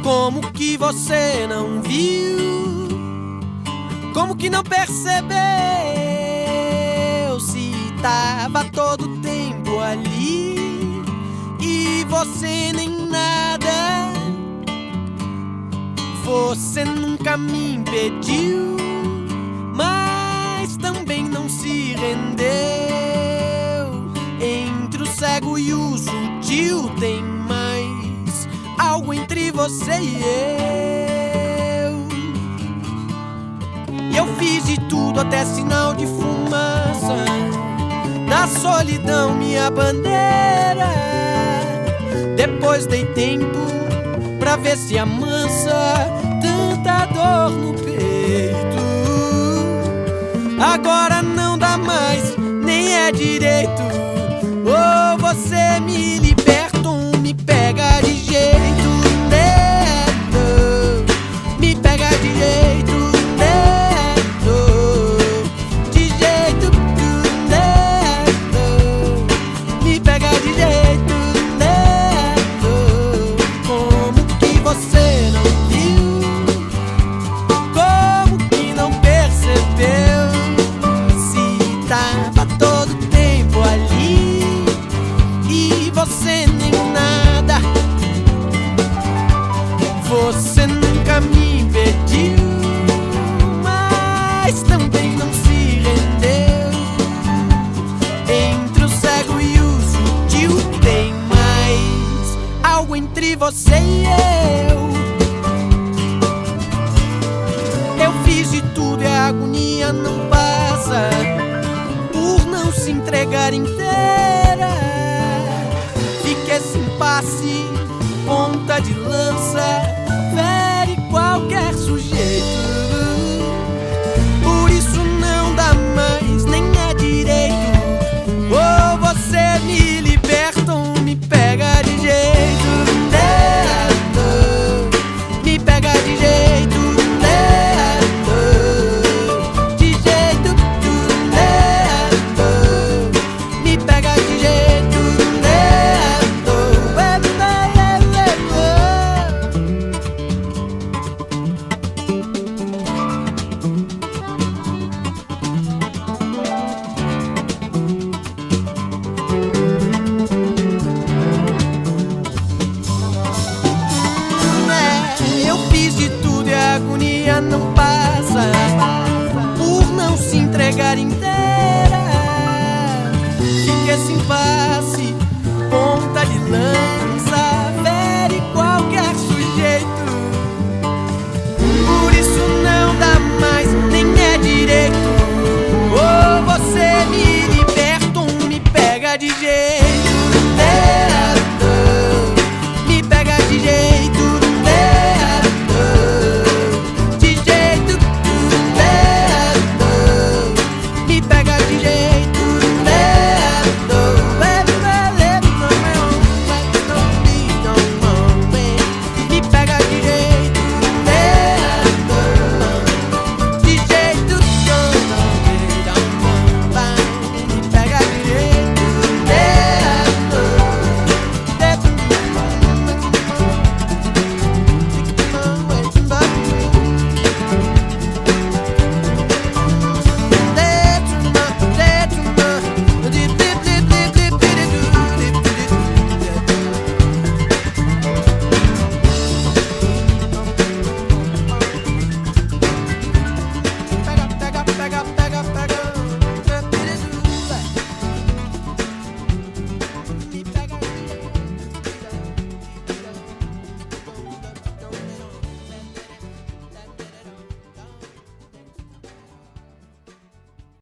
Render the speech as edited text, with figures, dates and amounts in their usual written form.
Como que você não viu? Como que não percebeu? Se tava todo tempo ali e você nem nada. Você nunca me impediu, mas também não se rendeu. Entre o cego e o sutil tem mais algo entre você e eu fiz de tudo, até sinal de fumaça, da solidão minha bandeira. Depois dei tempo pra ver se amansa tanta dor no peito. Agora não dá mais, nem é direito. Ou você me liberta ou me pega de jeito, né? Me pega de jeito, né? De jeito, né? Me pega de jeito, né? Como que você não viu? Como que não percebeu? Se tava todo tempo ali e você nem nada. Você nunca me impediu, mas também não se rendeu. Entre o cego e o sutil tem mais algo entre você e eu fiz de tudo e a agonia não passa por não se entregar inteira. Fica esse impasse, ponta de lança, fere qualquer sujeito. Por isso não dá mais, nem é direito. Ou você me liberta ou me pega de jeito, né? Me pega de jeito, né? De jeito, né? Me pega de jeito, né? Eu fiz de tudo e a agonia não